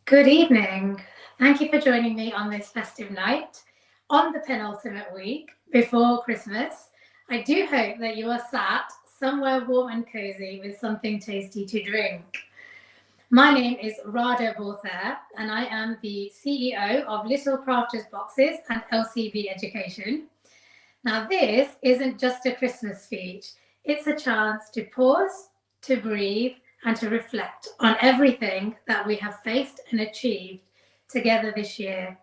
Good evening. Thank you for joining me on this festive night, on the penultimate week before Christmas. I do hope that you are sat somewhere warm and cozy with something tasty to drink. My name is Radha and I am the CEO of Little Crafters Boxes and LCB Education. Now, this isn't just a Christmas speech, it's a chance to pause, to breathe, and to reflect on everything that we have faced and achieved together this year.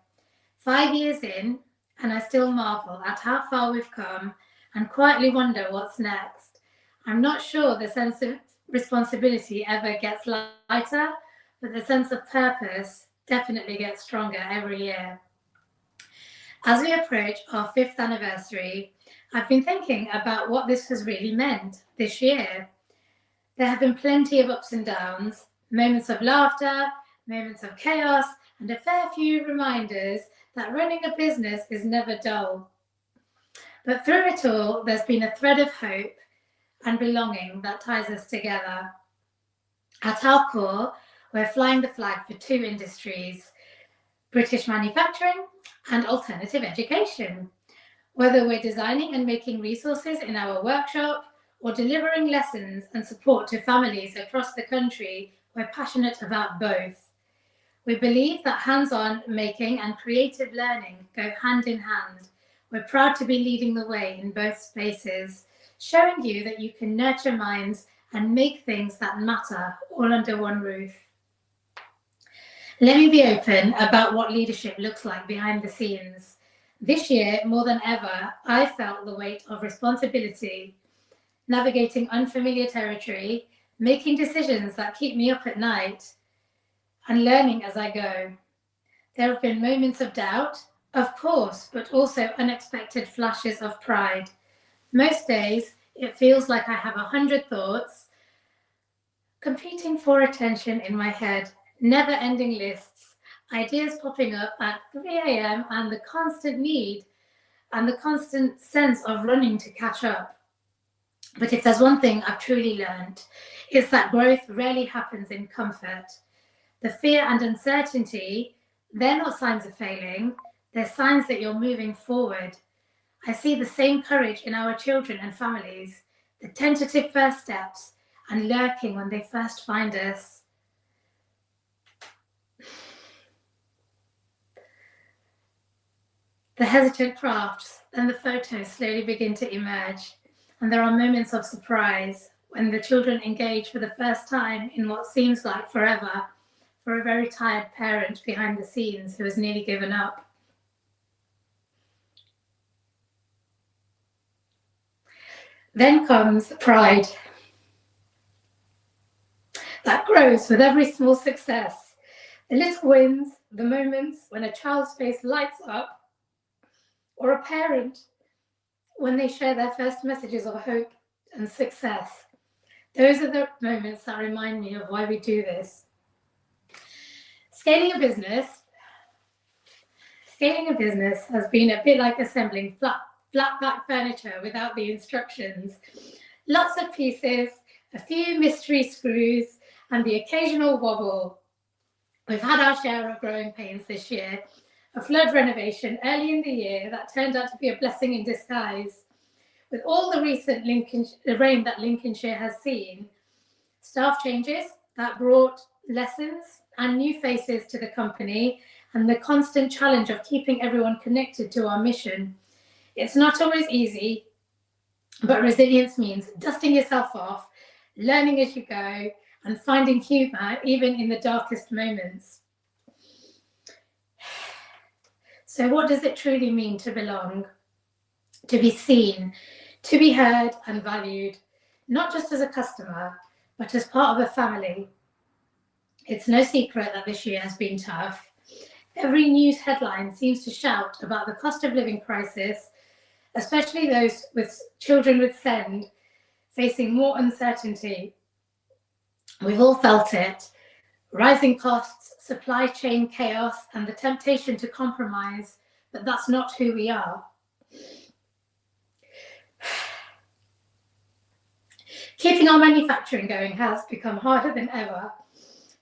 5 years in, and I still marvel at how far we've come and quietly wonder what's next. I'm not sure the sense of responsibility ever gets lighter, but the sense of purpose definitely gets stronger every year. As we approach our 5th anniversary, I've been thinking about what this has really meant this year. There have been plenty of ups and downs, moments of laughter, moments of chaos, and a fair few reminders that running a business is never dull. But through it all, there's been a thread of hope and belonging that ties us together. At our core, we're flying the flag for 2 industries, British manufacturing and alternative education. Whether we're designing and making resources in our workshop or delivering lessons and support to families across the country, we're passionate about both. We believe that hands-on making and creative learning go hand in hand. We're proud to be leading the way in both spaces, showing you that you can nurture minds and make things that matter all under one roof. Let me be open about what leadership looks like behind the scenes. This year, more than ever, I felt the weight of responsibility, navigating unfamiliar territory, making decisions that keep me up at night, and learning as I go. There have been moments of doubt, of course, but also unexpected flashes of pride. Most days, it feels like I have 100 thoughts competing for attention in my head, never-ending lists, ideas popping up at 3 a.m. and the constant need and the constant sense of running to catch up. But if there's one thing I've truly learned, it's that growth rarely happens in comfort. The fear and uncertainty, they're not signs of failing, they're signs that you're moving forward. I see the same courage in our children and families, the tentative first steps, and lurking when they first find us. The hesitant crafts and the photos slowly begin to emerge, and there are moments of surprise when the children engage for the first time in what seems like forever for a very tired parent behind the scenes who has nearly given up. Then comes pride that grows with every small success. The little wins, the moments when a child's face lights up, or a parent when they share their first messages of hope and success. Those are the moments that remind me of why we do this. Scaling a business has been a bit like assembling flat pack furniture without the instructions. Lots of pieces, a few mystery screws, and the occasional wobble. We've had our share of growing pains this year. A flood renovation early in the year that turned out to be a blessing in disguise. With all the recent rain that Lincolnshire has seen, staff changes that brought lessons and new faces to the company, and the constant challenge of keeping everyone connected to our mission. It's not always easy, but resilience means dusting yourself off, learning as you go, and finding humor even in the darkest moments. So what does it truly mean to belong? To be seen, to be heard and valued, not just as a customer, but as part of a family. It's no secret that this year has been tough. Every news headline seems to shout about the cost of living crisis, especially those with children with SEND facing more uncertainty. We've all felt it. Rising costs, supply chain chaos, and the temptation to compromise, but that's not who we are. Keeping our manufacturing going has become harder than ever,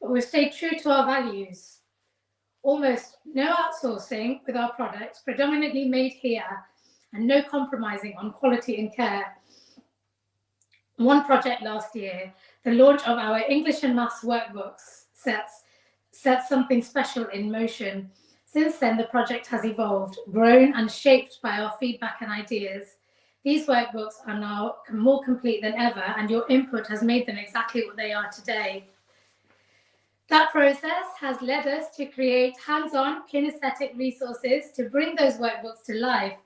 but we've stayed true to our values. almost no outsourcing with our products, predominantly made here, and no compromising on quality and care. One project last year, the launch of our English and Maths workbooks set something special in motion. Since then, the project has evolved, grown and shaped by our feedback and ideas. These workbooks are now more complete than ever, and your input has made them exactly what they are today. That process has led us to create hands-on kinesthetic resources to bring those workbooks to life.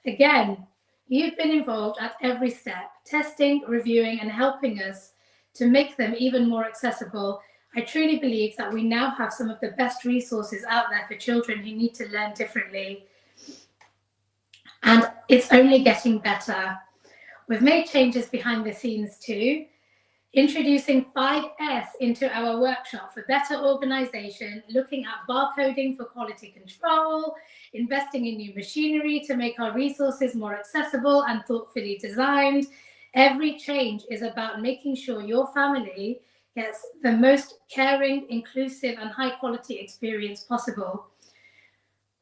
Again, you've been involved at every step, testing, reviewing, and helping us to make them even more accessible. I truly believe that we now have some of the best resources out there for children who need to learn differently. And it's only getting better. We've made changes behind the scenes too, introducing 5S into our workshop for better organisation, looking at barcoding for quality control, investing in new machinery to make our resources more accessible and thoughtfully designed. Every change is about making sure your family gets the most caring, inclusive, and high-quality experience possible.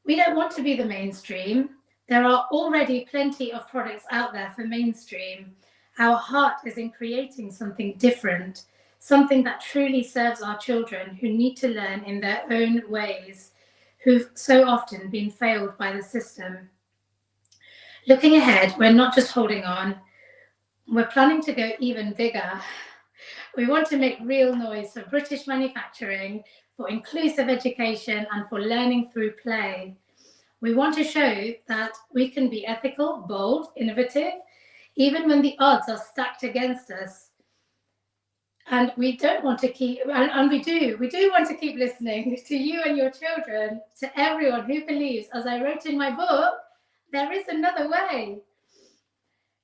We don't want to be the mainstream. There are already plenty of products out there for mainstream. Our heart is in creating something different, something that truly serves our children who need to learn in their own ways, who've so often been failed by the system. Looking ahead, we're not just holding on, we're planning to go even bigger. We want to make real noise for British manufacturing, for inclusive education, and for learning through play. We want to show that we can be ethical, bold, innovative, even when the odds are stacked against us. And we don't want to keep, and we do want to keep listening to you and your children, to everyone who believes, as I wrote in my book, there is another way.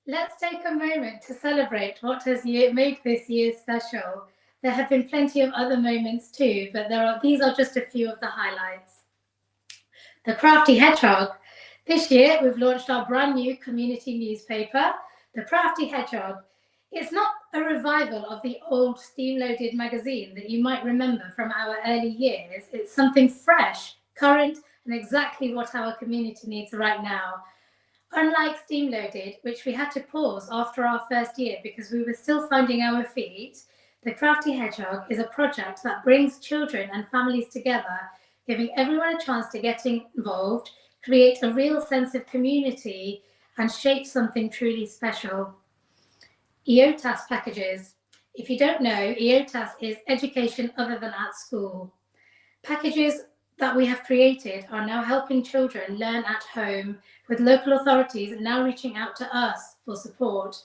Let's take a moment to celebrate what has made this year special. There have been plenty of other moments too, but these are just a few of the highlights. The Crafty Hedgehog. This year, we've launched our brand new community newspaper, The Crafty Hedgehog. It's not a revival of the old steam-loaded magazine that you might remember from our early years. It's something fresh, current, and exactly what our community needs right now. Unlike Steam Loaded, which we had to pause after our first year because we were still finding our feet, The Crafty Hedgehog is a project that brings children and families together, giving everyone a chance to get involved, create a real sense of community, and shape something truly special. EOTAS packages. If you don't know, EOTAS is education other than at school. Packages that we have created are now helping children learn at home, with local authorities now reaching out to us for support.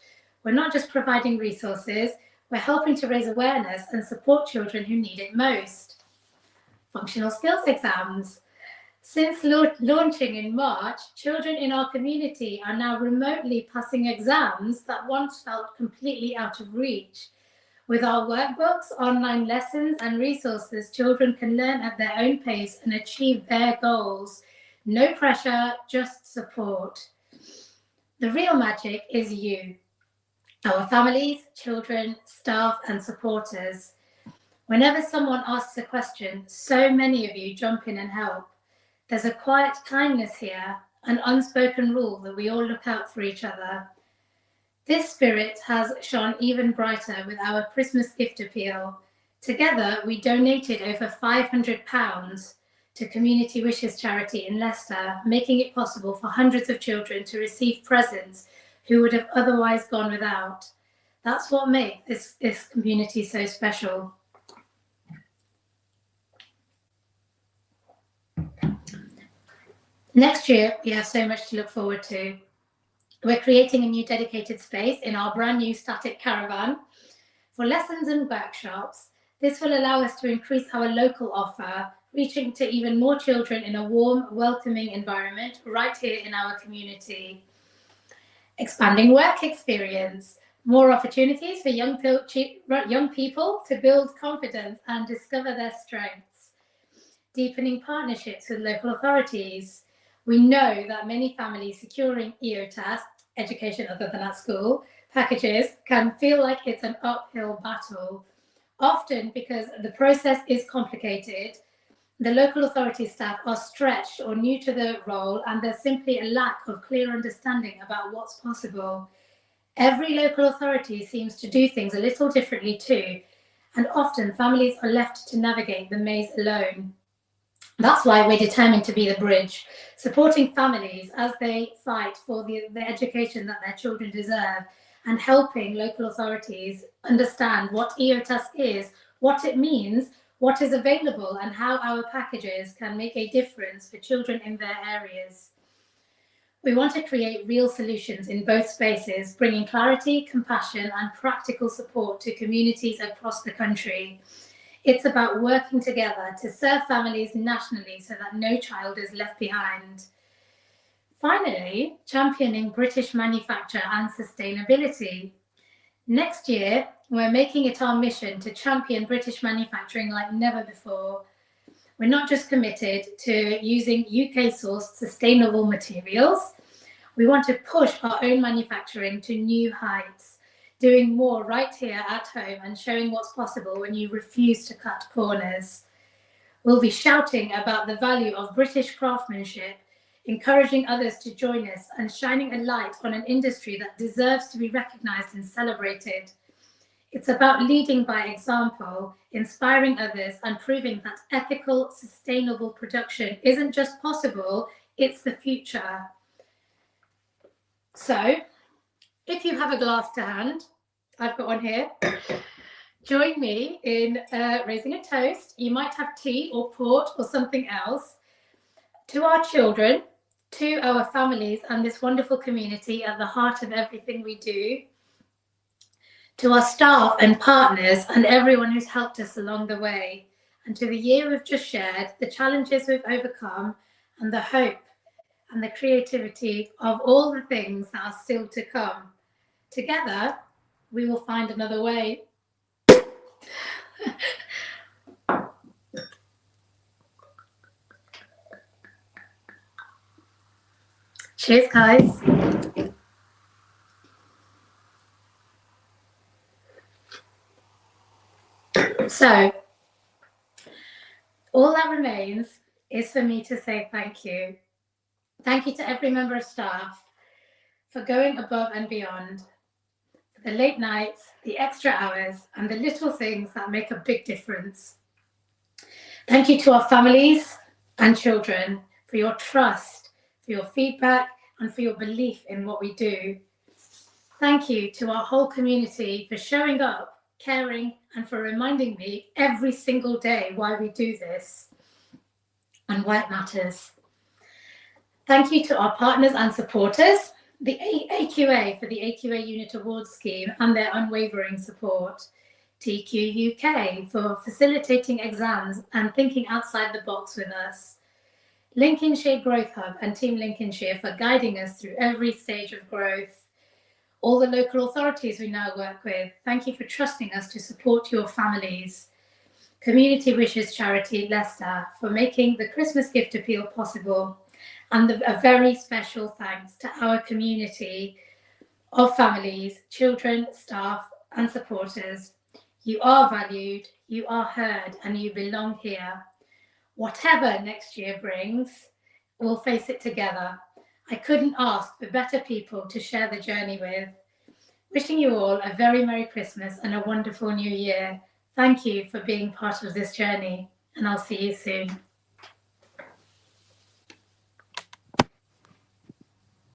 We're not just providing resources, we're helping to raise awareness and support children who need it most. Functional skills exams. Since launching in March, children in our community are now remotely passing exams that once felt completely out of reach. With our workbooks, online lessons, and resources, children can learn at their own pace and achieve their goals. No pressure, just support. The real magic is you, our families, children, staff, and supporters. Whenever someone asks a question, so many of you jump in and help. There's a quiet kindness here, an unspoken rule that we all look out for each other. This spirit has shone even brighter with our Christmas gift appeal. Together, we donated over £500 to Community Wishes charity in Leicester, making it possible for hundreds of children to receive presents who would have otherwise gone without. That's what makes this community so special. Next year, we have so much to look forward to. We're creating a new dedicated space in our brand new static caravan for lessons and workshops. This will allow us to increase our local offer, reaching to even more children in a warm, welcoming environment right here in our community. Expanding work experience, more opportunities for young people to build confidence and discover their strengths. Deepening partnerships with local authorities. We know that many families securing EOTAS, education other than at school, packages can feel like it's an uphill battle, often because the process is complicated The local authority staff are stretched or new to the role, and there's simply a lack of clear understanding about what's possible. Every local authority seems to do things a little differently too, and often families are left to navigate the maze alone. That's why we're determined to be the bridge, supporting families as they fight for the education that their children deserve, and helping local authorities understand what EOTAS is, what it means, what is available, and how our packages can make a difference for children in their areas. We want to create real solutions in both spaces, bringing clarity, compassion, and practical support to communities across the country. It's about working together to serve families nationally so that no child is left behind. Finally, championing British manufacture and sustainability. Next year, we're making it our mission to champion British manufacturing like never before. We're not just committed to using UK-sourced sustainable materials. We want to push our own manufacturing to new heights, doing more right here at home and showing what's possible when you refuse to cut corners. We'll be shouting about the value of British craftsmanship, encouraging others to join us, and shining a light on an industry that deserves to be recognised and celebrated. It's about leading by example, inspiring others, and proving that ethical, sustainable production isn't just possible, it's the future. So, if you have a glass to hand, I've got one here, join me in raising a toast. You might have tea or port or something else. To our children, to our families, and this wonderful community at the heart of everything we do. To our staff and partners and everyone who's helped us along the way, and to the year we've just shared, the challenges we've overcome, and the hope and the creativity of all the things that are still to come. Together, we will find another way. Cheers, guys. So, all that remains is for me to say thank you. Thank you to every member of staff for going above and beyond, for the late nights, the extra hours, and the little things that make a big difference. Thank you to our families and children for your trust, for your feedback, and for your belief in what we do. Thank you to our whole community for showing up, caring, and for reminding me every single day why we do this and why it matters. Thank you to our partners and supporters, the AQA for the AQA Unit Awards Scheme and their unwavering support, TQ UK for facilitating exams and thinking outside the box with us, Lincolnshire Growth Hub and Team Lincolnshire for guiding us through every stage of growth, all the local authorities we now work with, thank you for trusting us to support your families, Community Wishes Charity Leicester for making the Christmas gift appeal possible, and a very special thanks to our community of families, children, staff, and supporters. You are valued, you are heard, and you belong here. Whatever next year brings, we'll face it together. I couldn't ask for better people to share the journey with. Wishing you all a very Merry Christmas and a wonderful New Year. Thank you for being part of this journey, and I'll see you soon.